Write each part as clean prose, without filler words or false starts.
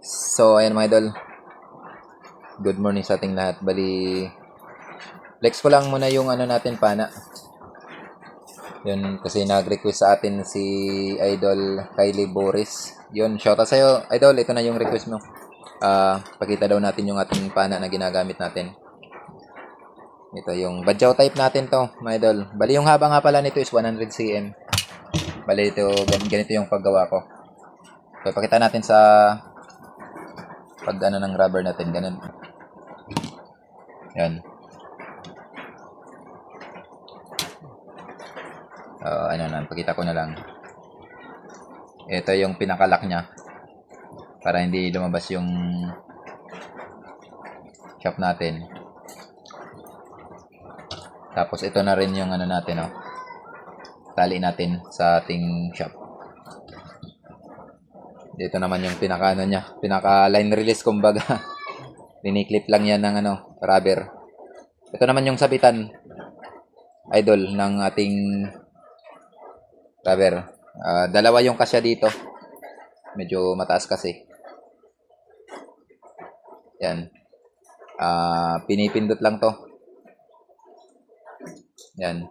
So, ayan mga idol. Good morning sa ating lahat. Bali, flex ko lang muna yung ano natin, pana. Yun, kasi nag-request sa atin si Idol Kylie Boris. Yun, shoutout sa'yo. Idol, ito na yung request mo. Pakita daw natin yung ating pana na ginagamit natin. Ito yung badyaw type natin to, mga idol. Bali, yung haba nga pala nito is 100 cm. Bali, ito, ganito yung paggawa ko. So, pakita natin sa pag ano ng rubber natin, ganun. Yan. Ano na, pakita ko na lang. Ito yung pinakalock niya. Para hindi lumabas yung shop natin. Tapos ito na rin yung ano natin, oh. Tali natin sa ating shop. Dito naman yung pinaka ano niya, pinaka line release kumbaga. Diniklip lang yan ng ano, rubber. Ito naman yung sabitan, idol, ng ating rubber. Dalawa yung kasya dito. Medyo mataas kasi. Yan. Pinipindot lang to. Yan.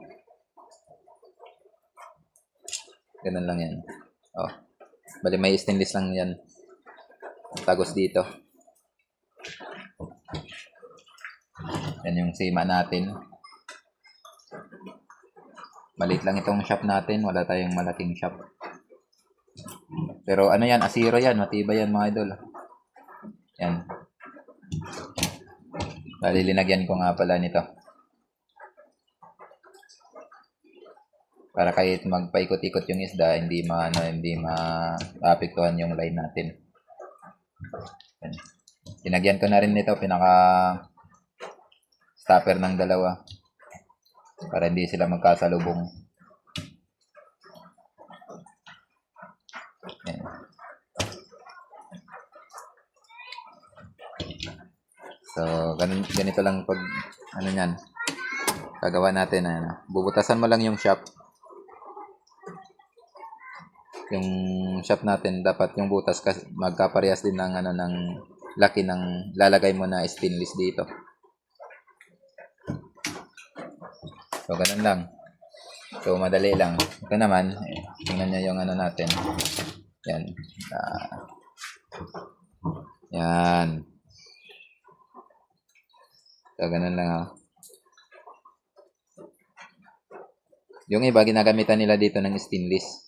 Ganun lang yan. Oh. Bali may stainless lang yan. Tagos dito. Yan yung sima natin. Maliit lang itong shop natin. Wala tayong malaking shop. Pero ano yan, asiro yan. Matibay yan mga idol. Yan. Bali linagyan ko nga pala nito. Para kahit magpaikot-ikot yung isda, hindi maapektuhan yung line natin. Yan. Tinagyan ko na rin nito, pinaka stopper ng dalawa. Para hindi sila magkasalubong. Yan. So, ganito lang pag ano yan. Gagawa natin, ano. Bubutasan mo lang yung shop. Yung shop natin dapat yung butas kasi magkaparehas din ng ano ng laki ng lalagay mo na stainless dito. So ganun lang. So madali lang. Ito naman, tingnan niyo yung ano natin. Yan. Yan. So ganun lang, oh. Yung iba ginagamitan nila dito ng stainless.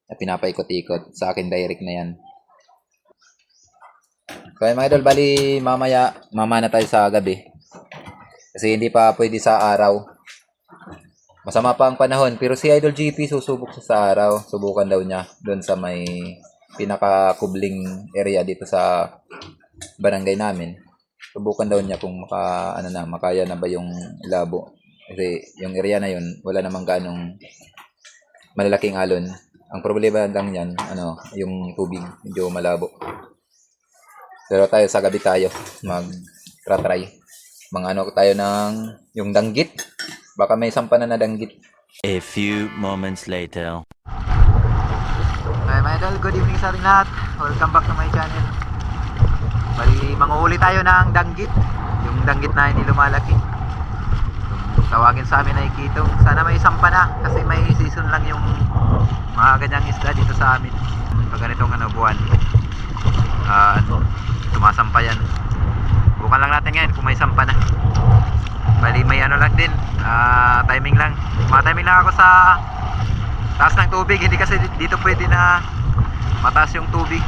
Na pinapaikot-ikot. Sa akin direct na yan. So mga idol, bali mama na tayo sa gabi. Kasi hindi pa pwede sa araw. Masama pa ang panahon. Pero si Idol GP susubok siya sa araw. Subukan daw niya doon sa may pinaka-kubling area dito sa barangay namin. Subukan daw niya kung makaya na ba yung labo. Kasi yung area na yun, wala namang ganong malalaking alon. Ang problema lang yan, yung tubig, medyo malabo. Pero tayo sa gabi tayo, mag-try. Tayo ng yung danggit. Baka may sampanan na danggit. A few moments later. Hi mga idol, good evening sa ating lahat. Welcome back to my channel. Bali, manguhuli tayo ng danggit. Yung danggit na hindi lumalaki. Tawagin sa amin ay kitong. Sana may sampana kasi may season lang yung mga ganyang isda dito sa amin. Pag ganitong buwan, sumasampa yan. Bukan lang natin ngayon kung may sampa na. Bali may lang din, timing lang. Timing lang ako sa taas ng tubig. Hindi kasi dito pwede na mataas yung tubig.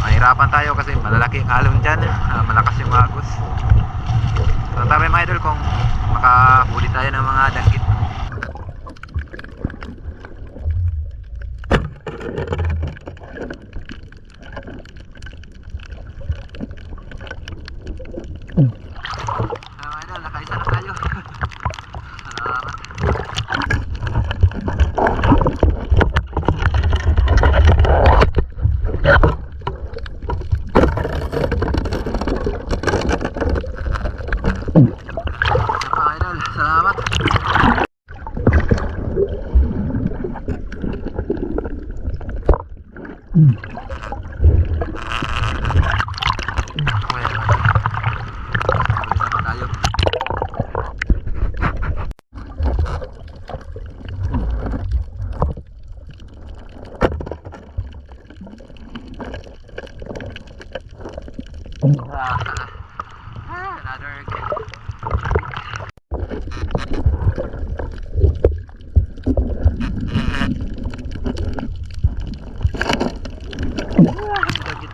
Mahirapan tayo kasi malalaki ang alon dyan, malakas yung agos. So tabi mga idol kung makahuli tayo ng mga danggit. Mga idol, nakaisa na tayo. Salamat. Mga idol, salamat. Kita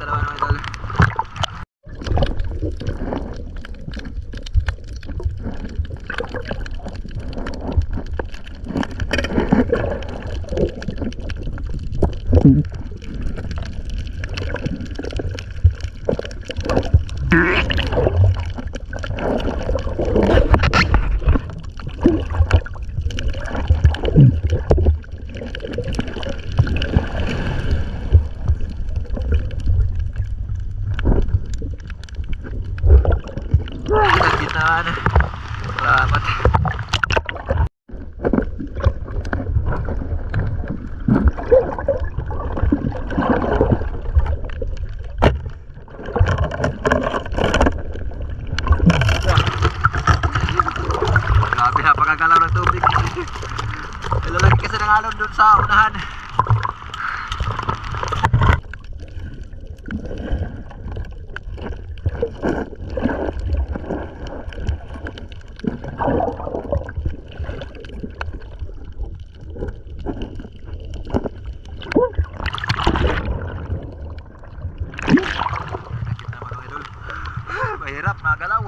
naman mga idol. Kita na. Salamat. Grabe, napakagalaw ng tubig. Ilalagay kasi ng alon dun sa unahan. Nakita mga idol. Mahirap, magalaw.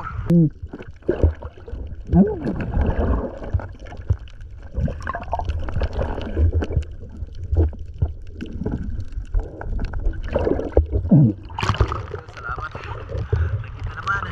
Salamat. Nakita naman.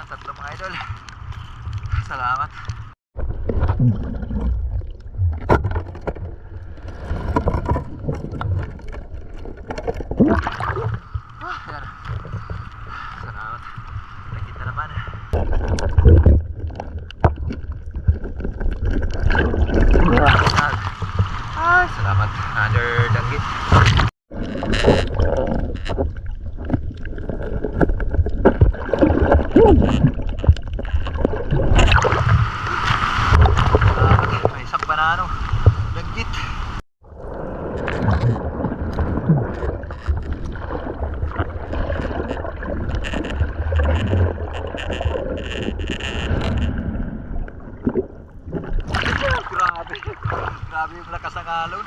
Tatlo mga idol. Salamat. Yan. Salamat. Nakita naman. Salamat. Another danggit. May isang banano. Danggit. Grabe. Grabe yung lakas ng alon.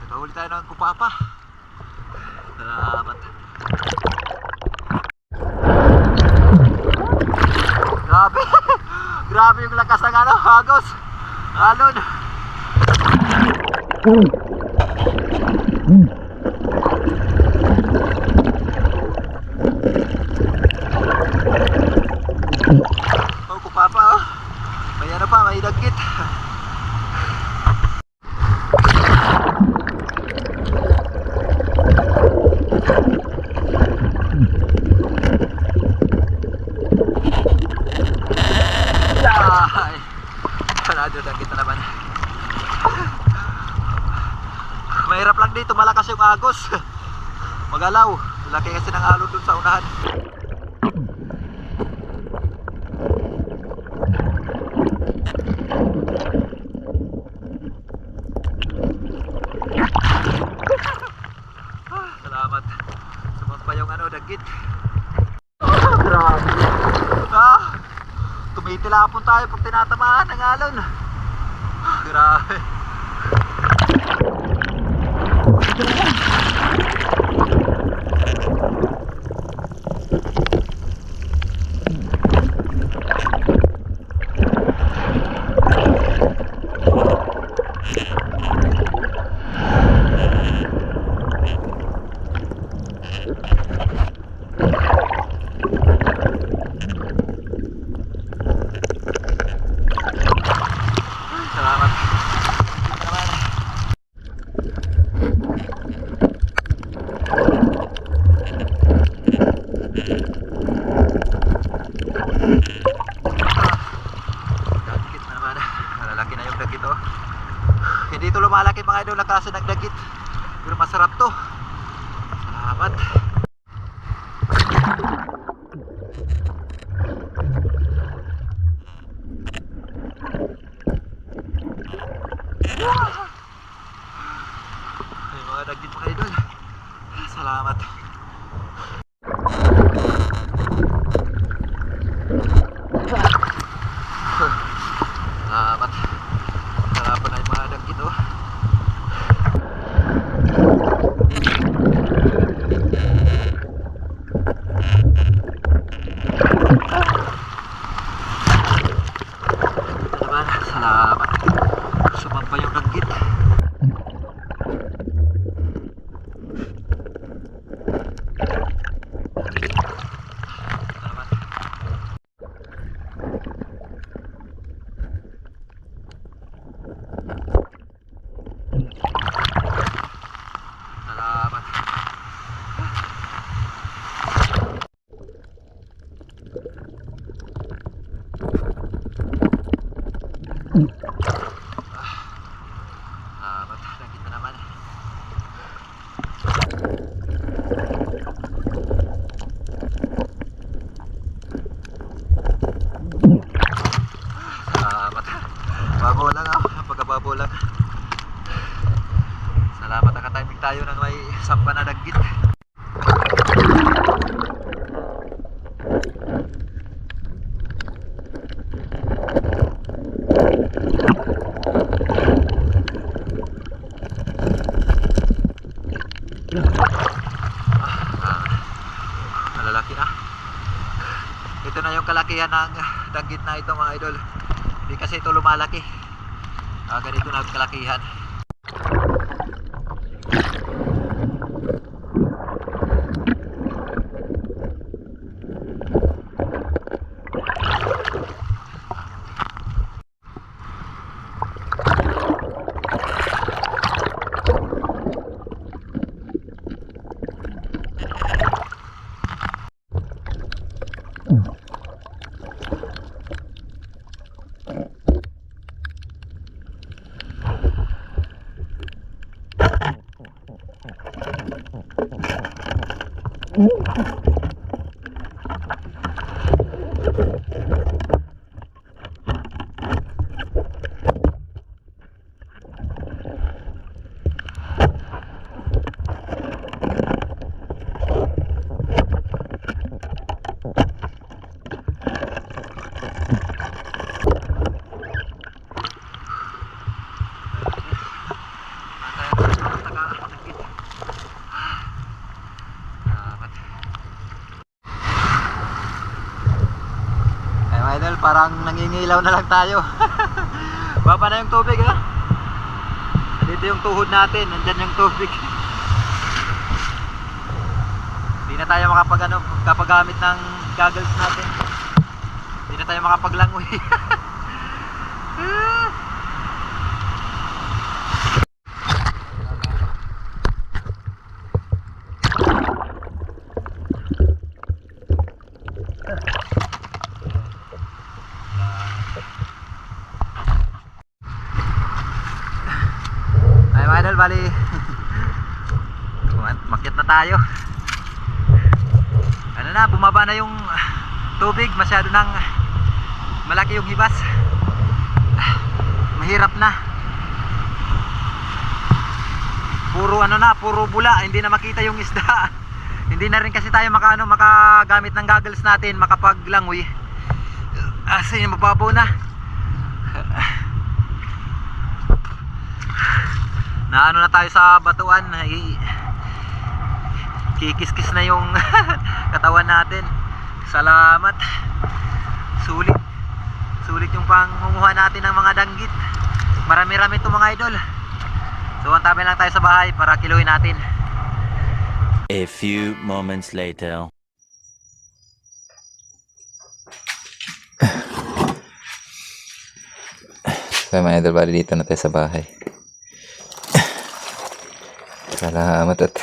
Nagahuli tayo ng kupapa. Salamat. Grabe. Grabe yung lakas ng hagos. Alon. Oh, kupapa oh. May ano pa, may dagkit. Ay, panado dagkit na naman. Mahirap lang dito, malakas yung agos. Magalaw. Laki kasi ng alon dun sa unahan. dagit. Grabe. Tumitilapon tayo pag tinatamaan ng alon. Grabe. Salamat. Dagit na naman. Malalaki na yung dagit oh. Hindi ito lumalaki mga idol na klase ng dagit. Pero masarap to. Salamat. Ay, mga dagit mga idol. Salamat. Salamat. Salamat na yung mga dagit oh. Salamat. Sumampa yung dagit. Salamat. Salamat. Salamat. Dagit na naman. Salamat. Babo lang ako. Pagkababo lang. Salamat nakatiming tayo ng may sampa na dagit. Malalaki na. Ito na yung kalakihan ng dagit na ito mga idol. Hindi kasi ito lumalaki. Ganito na yung kalakihan. Idol, parang nangingilaw na lang tayo. Baba na yung tubig ha. Dito yung tuhod natin, nandyan yung tubig. Hindi na tayo makapagamit ng goggles natin. Hindi na tayo makapaglangoy. Ay mga idol, bali makyat na tayo. Ano na, bumaba na yung tubig, masyado nang malaki yung hibas. Mahirap na. Puro ano na, puro bula, hindi na makita yung isda. Hindi na rin kasi tayo makagamit ng goggles natin, makapaglangoy. Kasi mababaw na. Naano na tayo sa batuan. Kikis-kis na yung katawan natin. Salamat. Sulit. Sulit yung pangunguha natin ng mga danggit. Marami-rami ito mga idol. So antabi lang tayo sa bahay para kiluhin natin. A few moments later. So mga idol, bali dito na tayo sa bahay. Salamat at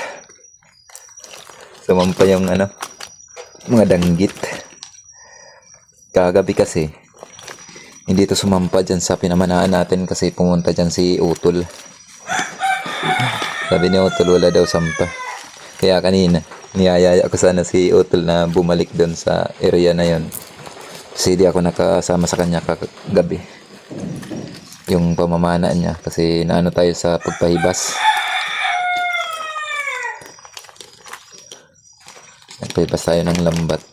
sumampa yung mga danggit. Kagabi kasi hindi ito sumampa dyan sa pinamanaan natin kasi pumunta dyan si Utol. Sabi ni Utol wala daw sampa. Kaya kanina niyayaya ko sana si Utol na bumalik doon sa area na yon. Kasi di ako nakasama sa kanya kagabi. Yung pamamana niya kasi naano tayo sa pagpahibas. Nagpahibas tayo ng lambat.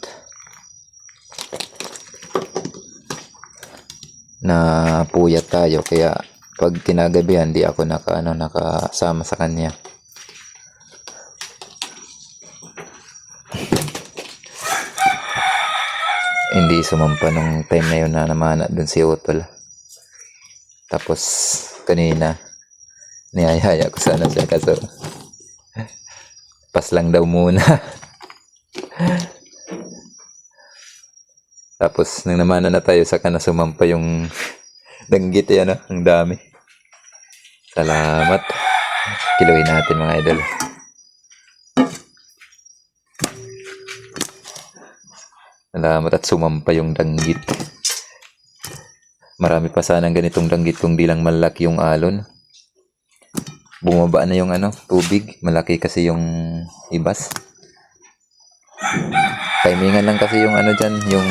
Na puyat tayo kaya pag kinagabihan di ako nakasama sa kanya. Hindi sumampa nung time na yun na namana dun si Utol. Tapos kanina niyayaya ko sana siya kaso pas lang daw muna. Tapos nang namana na tayo saka na sumampa yung danggit yan, ang dami. Salamat. Kiluhin natin mga idol. Salamat at sumampa yung danggit. Marami pa sanang ganitong danggit kung di lang malaki yung alon. Bumaba na yung tubig. Malaki kasi yung ibas. Timingan lang kasi yung dyan, yung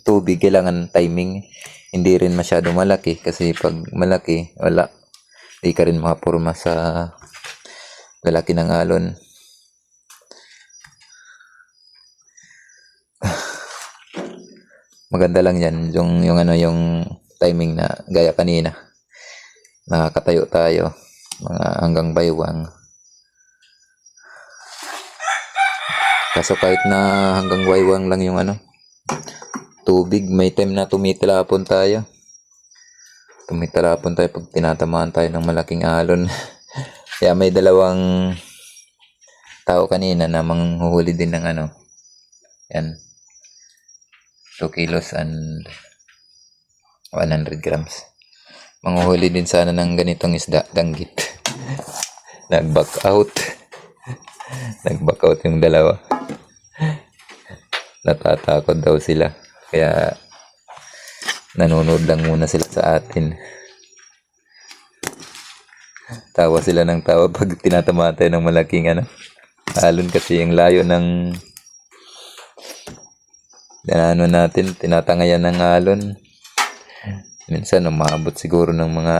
tubig, kailangan timing. Hindi rin masyado malaki kasi pag malaki, wala. Hindi ka rin makapurma sa lalaki ng alon. Maganda lang yan, yung timing na gaya kanina. Nakakatayo tayo, mga hanggang baywang. Kaso kahit na hanggang waywang lang yung tubig, may time na tumitilapon tayo. Tumitilapon tayo pag tinatamaan tayo ng malaking alon. Kaya may dalawang tao kanina na manghuhuli din ng yan. 2 kilos and 100 grams. Manghuhuli din sana ng ganitong isda, danggit. Nag-back out. Nag-back out yung dalawa. Natatakot daw sila. Kaya nanonood lang muna sila sa atin. Tawa sila ng tawa pag tinatama tayo ng malaking alon kasi yung layo ng natin, tinatangayan ng alon. Minsan umabot siguro ng mga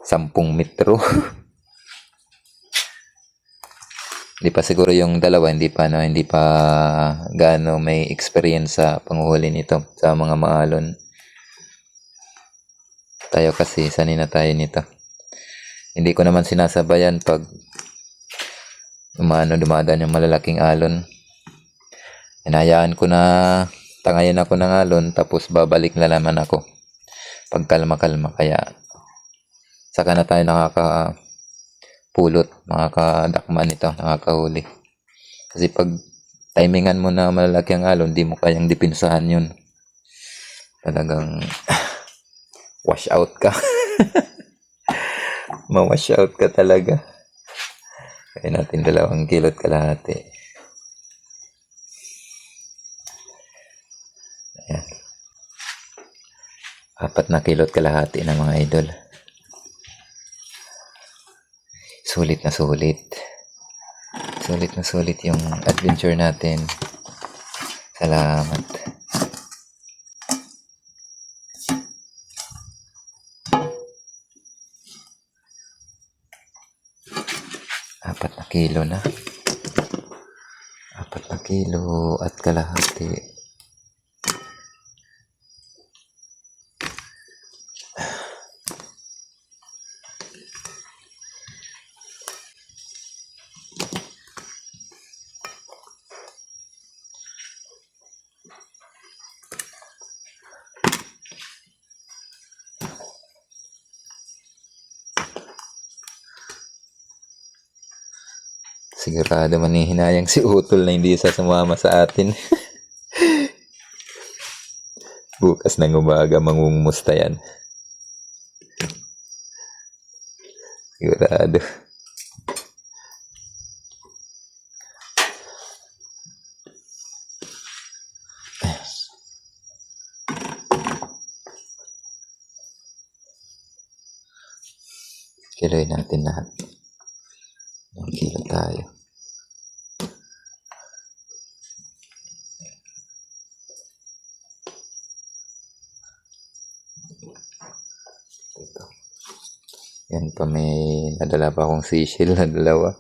10 metro. Hindi pa siguro yung dalawa, hindi pa gaano may experience sa panguhuli nito sa mga maalon. Tayo kasi sanay na tayo nito. Hindi ko naman sinasabayan pag dumadaan yung malalaking alon. Hinayaan ko na tangayin ako ng alon tapos babalik na naman ako pag kalma-kalma. Kaya saka na tayo nakakapulot, makakadakman nito, nakakahuli. Kasi pag timingan mo na malalaki ang alon, di mo kayang dipinsahan yun. Talagang wash out ka. Ma-wash out ka talaga. Kaya natin 2 kilot kalahati. Ayan. 4 na kilot kalahati na mga idol. Sulit na sulit. Sulit na sulit yung adventure natin. Salamat. Apat na kilo na. kilo at kalahati. Sigurado manihinayang si Utol na hindi sa sumama sa atin. Bukas ng umaga mangungumusta yan. Sigurado. Kiloy natin lahat. Ang kilo tayo. Ito. Yan pa, may nadala pa akong seashell na dalawa.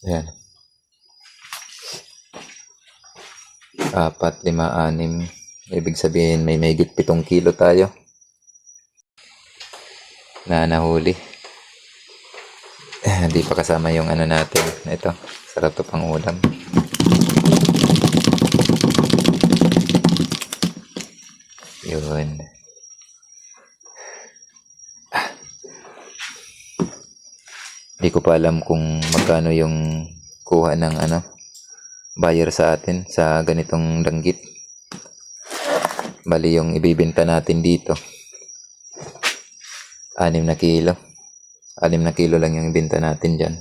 Yan. 4, 5, 6. Ibig sabihin may mahigit 7 kilo tayo na nahuli. Hindi pa kasama yung ano natin. Ito, sarap to pang ulam. Yun. Hindi ko pa alam kung magkano yung kuha ng buyer sa atin sa ganitong danggit. Bali yung ibibenta natin dito 6 na kilo. 6 na kilo lang yung ibenta natin dyan.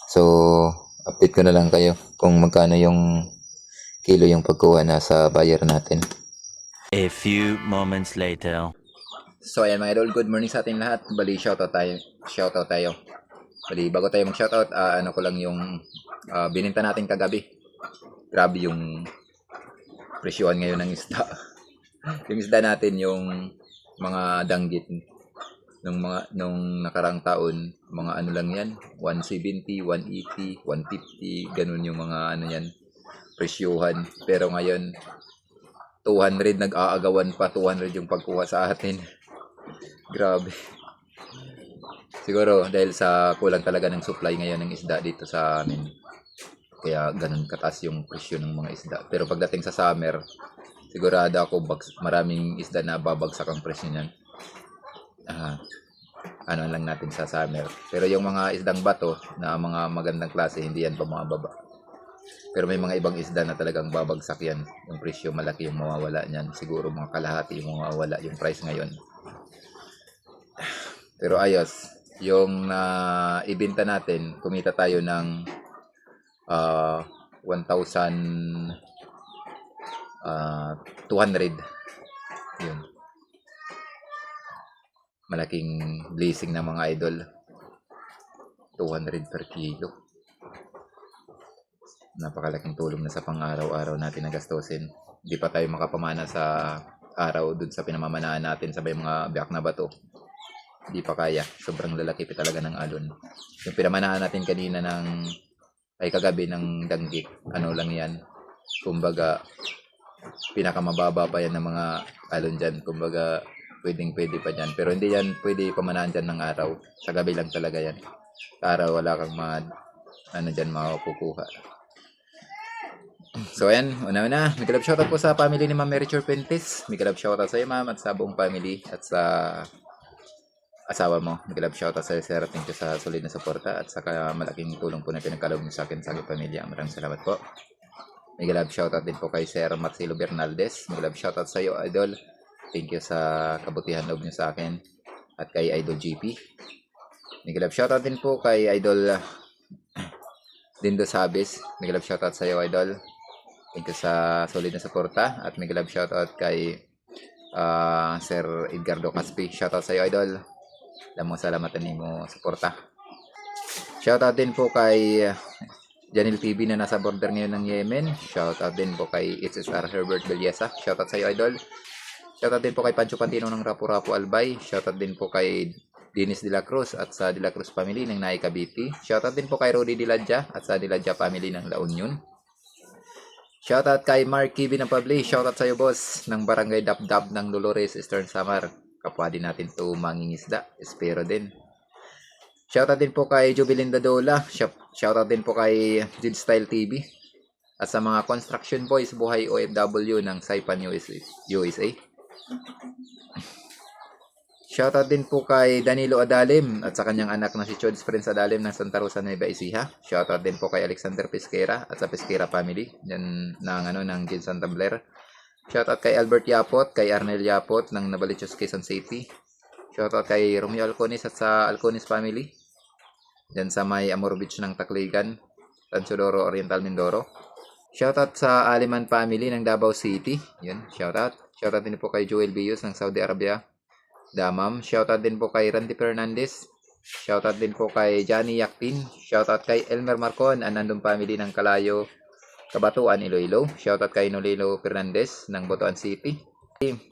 So, update ko na lang kayo kung magkano yung kilo yung pagkuha na sa buyer natin. A few moments later. So, ayan mga idol, good morning sa ating lahat. Bali, shoutout tayo. Bali, bago tayo mag-shoutout, ko lang yung bininta natin kagabi. Grabe yung presyohan ngayon ng isda. Yung isda natin, yung mga danggit nung nakarang taon, mga ano lang yan, 170, 180, 150, ganun yung mga yan, presyohan. Pero ngayon, 200, nag-aagawan pa, 200 yung pagkuha sa atin. Grabe. Siguro dahil sa kulang talaga ng supply ngayon ng isda dito sa amin. Kaya ganun kataas yung presyo ng mga isda. Pero pagdating sa summer, sigurado ako maraming isda na babagsak ang presyo niyan. Ano lang natin sa summer. Pero yung mga isdang bato na mga magandang klase, hindi yan pa mababa. Pero may mga ibang isda na talagang babagsak yan. Yung presyo malaki yung mawawala niyan. Siguro mga kalahati yung mawawala yung price ngayon. Pero ayos. Yung ibenta natin, kumita tayo ng 1,200. Yun. Malaking blessing ng mga idol. 200 per kilo. Napakalaking tulong na sa pang-araw-araw natin na gastusin. Hindi pa tayo makapamana sa araw dun sa pinamamanahan natin sa mga biyak na bato. Hindi pa kaya. Sobrang lalaki pa talaga ng alon. Yung pinamanahan natin kanina kagabi ng danggit, ano lang yan. Kumbaga, pinakamababa pa yan ng mga alon dyan. Kumbaga, pwede pa dyan. Pero hindi yan pwede pamanahan dyan ng araw. Sa gabi lang talaga yan. Sa araw, wala kang makukuha. So ayan, una-una, may kalab shoutout po sa family ni Ma'am Mary Chorpentes. May kalab shoutout sa iyo, Ma'am, at sa buong family at sa asawa mo. May kalab shoutout sa iyo, Sir. Thank you sa solid na suporta at sa malaking tulong po na pinagkaloob niyo sa akin sa aking pamilya. Maraming salamat po. May kalab shoutout din po kay Sir Marcelo Bernaldez. May kalab shoutout sa iyo, Idol. Thank you sa kabutihan loob niyo sa akin at kay Idol GP. May kalab shoutout din po kay Idol Dindo Sabis. May kalab shoutout sa iyo, Idol. Thank you sa solid na suporta at may love shoutout kay Sir Edgardo Caspi. Shoutout sa iyo, Idol. Alam mo, salamatan mo suporta. Shoutout din po kay Janil TV na nasa border ngayon ng Yemen. Shoutout din po kay SSR Herbert Belleza. Shoutout sa iyo, Idol. Shoutout din po kay Pancho Pantino ng Rapu-Rapu Albay. Shoutout din po kay Dennis de la Cruz at sa de la Cruz family ng Naik Cavite. Shoutout din po kay Rudy Diladja at sa Diladja family ng La Union. Shoutout kay Mark Kibi ng Pabli. Shoutout sa iyo boss ng Barangay Dapdap ng Dolores, Eastern Samar. Kapwa din natin to mangingisda. Espero din. Shoutout din po kay Jubilinda Dola. Shoutout din po kay Jid Style TV. At sa mga construction boys buhay OFW ng Saipan USA. Shoutout din po kay Danilo Adalim at sa kanyang anak na si Chods Prince Adalim ng Santa Rosa Nueva Ecija. Shoutout din po kay Alexander Pesquera at sa Pesquera family diyan ng Ginsan Tumbler. Shoutout kay Albert Yapot, kay Arnel Yapot ng Navaliches, Quezon City. Shoutout kay Romeo Alconis at sa Alconis family diyan sa may Amor Beach ng Tacligan, Tansodoro, Oriental Mindoro. Shoutout sa Aliman family ng Davao City. Yun, shoutout. Shoutout din po kay Joel Bios ng Saudi Arabia. Damam. Shoutout din po kay Randy Fernandez. Shoutout din po kay Johnny Yaktin. Shoutout kay Elmer Marcon, Anandong family ng Kalayo, Kabatuan, Iloilo. Shoutout kay Nolilo Fernandez ng Botoan City.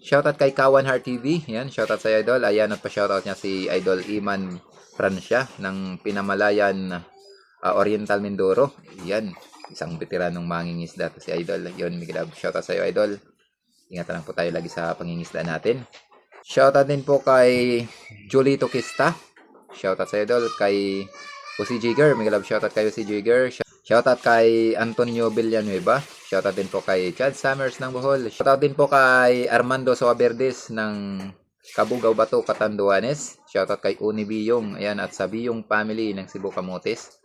Shoutout kay Kawan Heart TV. Yan, shoutout sa idol. Ayan, at pa-shoutout niya si Idol Iman Francia ng Pinamalayan, Oriental Mindoro. Yan, isang veteranong mangingisda to si idol. Yun, Miguel, shoutout sa iyo idol. Ingatan lang po tayo lagi sa pangingisda natin. Shoutout din po kay Julito Kista. Shoutout sa idol. Kay Uzi Jigger. Miguel, shoutout kay Uzi Jigger. Shoutout kay Antonio Villanueva. Shoutout din po kay Chad Summers ng Bohol. Shoutout din po kay Armando Soaverdes ng Kabugao Bato, Catanduanes. Shoutout kay Uni Biyong. Ayan, at sa Biyong family ng Cebu Camotes.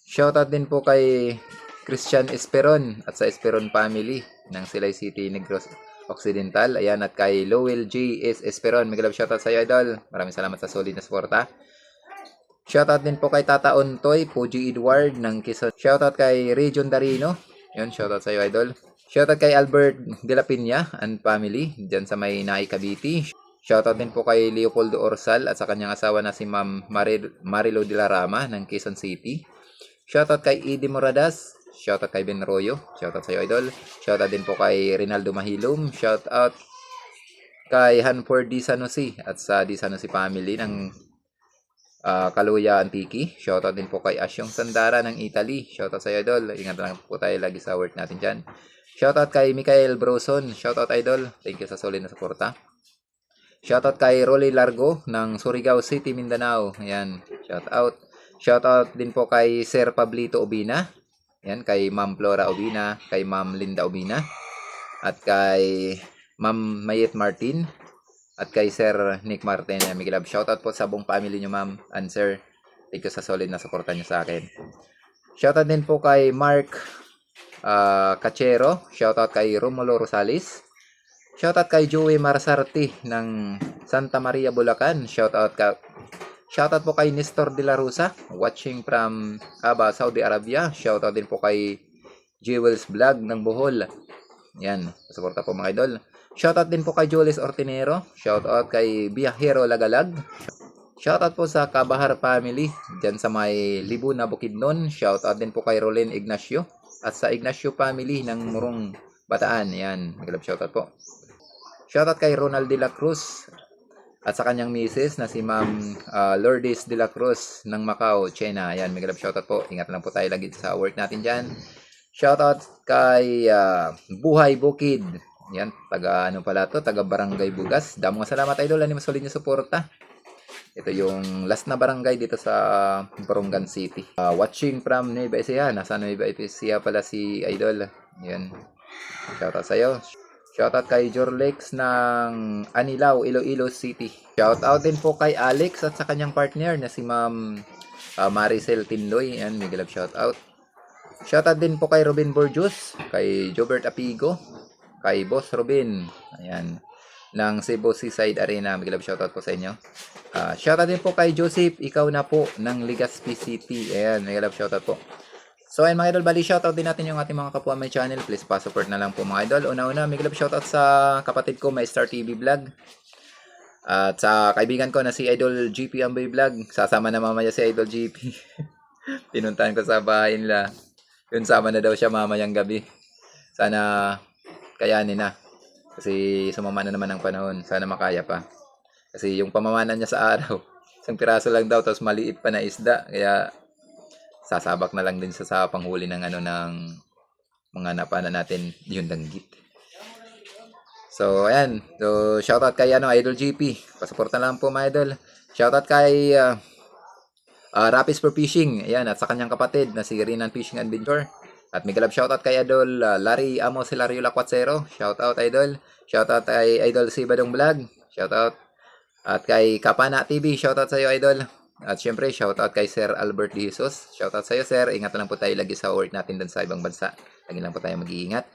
Shoutout din po kay Christian Esperon at sa Esperon family ng Silay City, Negros Occidental. Ayan, at kay Lowell J. S. Esperon. Miguel, shoutout sa iyo, idol. Maraming salamat sa solid na suporta. Shoutout din po kay Tata Ontoy, Puji Edward ng Quezon. Shoutout kay Region Darino. Yun, shoutout sa iyo, idol. Shoutout kay Albert De La Piña and family dyan sa may Naik Cavite. Shoutout din po kay Leopoldo Orsal at sa kanyang asawa na si Ma'am Marilo de la Rama ng Quezon City. Shoutout kay Eddie Moradas. Shoutout kay Ben Royo. Shoutout sa iyo, idol. Shoutout din po kay Rinaldo Mahilom. Shoutout kay Hanford Di Sanusi at sa Di Sanusi family ng Kaluya Antiki. Shoutout din po kay Asyong Sandara ng Italy. Shoutout sa iyo, idol. Ingat lang po tayo lagi sa work natin dyan. Shoutout kay Michael Broson. Shoutout, idol. Thank you sa solid na suporta. Shoutout kay Rolly Largo ng Surigao City, Mindanao. Ayan. Shoutout. Shoutout din po kay Sir Pablito Obina. Yan, kay Ma'am Flora Obina, kay Ma'am Linda Obina, at kay Ma'am Mayet Martin, at kay Sir Nick Martin. Yan, Miguel, shoutout po sa buong family nyo, ma'am and sir. Thank you sa solid na suporta nyo sa akin. Shoutout din po kay Mark Cachero. Shoutout kay Romulo Rosales. Shoutout kay Joey Marsarti ng Santa Maria, Bulacan. Shoutout po kay Nestor De La Rosa, watching from Aba, Saudi Arabia. Shoutout din po kay Jewels Vlog ng Bohol. Yan, suporta po mga idol. Shoutout din po kay Jules Ortinero. Shoutout kay Biyahero Lagalag. Shoutout po sa Kabahar family dyan sa may Libuna, Bukidnon. Shoutout din po kay Rolin Ignacio at sa Ignacio family ng Murong, Bataan. Yan, mag-love shoutout po. Shoutout kay Ronald De La Cruz at sa kanyang misis na si Ma'am Lourdes De La Cruz ng Macau, China. Ayan, mega love shoutout po. Ingat lang po tayo lagi sa work natin dyan. Shoutout kay Buhay Bukid. Yan, taga Barangay Bugas. Damo nga salamat, idol. Ano mas solid niyo suporta. Ito yung last na barangay dito sa Borongan City. Watching from Nueva Ecija. Nasa Nueva Ecija pala si idol. Yan. Shoutout sa iyo. Shoutout kay Jorlex ng Anilao, Iloilo City. Shoutout din po kay Alex at sa kanyang partner na si Ma'am Maricel Tindoy. Ayan, mega love shoutout. Shoutout din po kay Robin Borjus, kay Jobert Apigo, kay Boss Robin. Ayan, ng Cebu Seaside Arena. Mega love shoutout po sa inyo. Shoutout din po kay Joseph, ikaw na po, ng Legazpi City. Ayan, mega love shoutout po. So ayun mga idol, bali shoutout din natin yung ating mga kapwa may channel. Please pa-support na lang po mga idol. Una-una, mega love shoutout sa kapatid ko, may Star TV Vlog. At sa kaibigan ko na si Idol GP Amboy Vlog. Sasama na mamaya si Idol GP. Pinuntahan ko sa bahay nila. Yun, sama na daw siya mamayang gabi. Sana kayanin na. Kasi sumama na naman ang panahon. Sana makaya pa. Kasi yung pamamanan niya sa araw, isang piraso lang daw, tapos maliit pa na isda. Kaya sasabak na lang din sa panghuli ng ano ng mga napana natin yung danggit. So, ayan. So, shoutout kay Idol GP. Pasuporta lang po mga idol. Shoutout kay Rapis for Fishing. Ayan, at sa kanyang kapatid na si Rinan Fishing Adventure. At may galab shoutout kay Idol Larry Amos Hilario Lacuatsero. Shoutout Idol. Shoutout kay Idol Sibadong Vlog. Shoutout. At kay Kapana TV. Shoutout sa iyo Idol. At syempre, shoutout kay Sir Albert De Jesus. Shoutout sa iyo, Sir. Ingat lang po tayo lagi sa work natin dun sa ibang bansa. Lagi lang po tayo mag-iingat.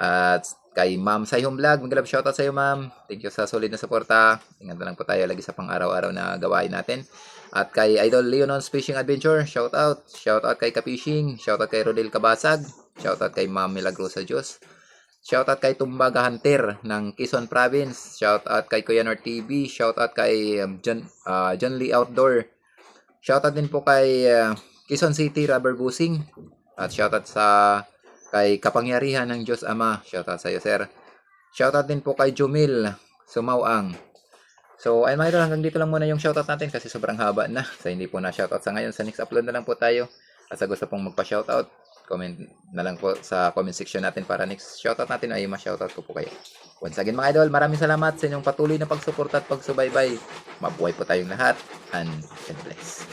At kay Ma'am Sayhom Vlog, magalab shoutout sa iyo, Ma'am. Thank you sa solid na suporta. Ingat lang po tayo lagi sa pang-araw-araw na gawain natin. At kay Idol Leonon's Fishing Adventure, shoutout. Shoutout kay Kapishing. Shoutout kay Rodel Kabasag. Shoutout kay Ma'am Milagrosa Diyos. Shoutout kay Tumbaga Hunter ng Quezon Province. Shoutout kay Kuya Nor TV. Shoutout kay John Lee Outdoor. Shoutout din po kay Quezon City Rubber Busing. At shoutout kay Kapangyarihan ng Diyos Ama. Shoutout sa iyo, sir. Shoutout din po kay Jumil Sumawang. So, ayun mga idol, hanggang dito lang muna yung shoutout natin kasi sobrang haba na. So, hindi po na shoutout sa ngayon. Sa next upload na lang po tayo. At sa gusto pong magpa-shoutout, comment na lang po sa comment section natin para next shoutout natin ay ma-shoutout ko po kayo. Once again mga idol, maraming salamat sa inyong patuloy na pagsuporta at pagsubaybay. Mabuhay po tayong lahat and God bless.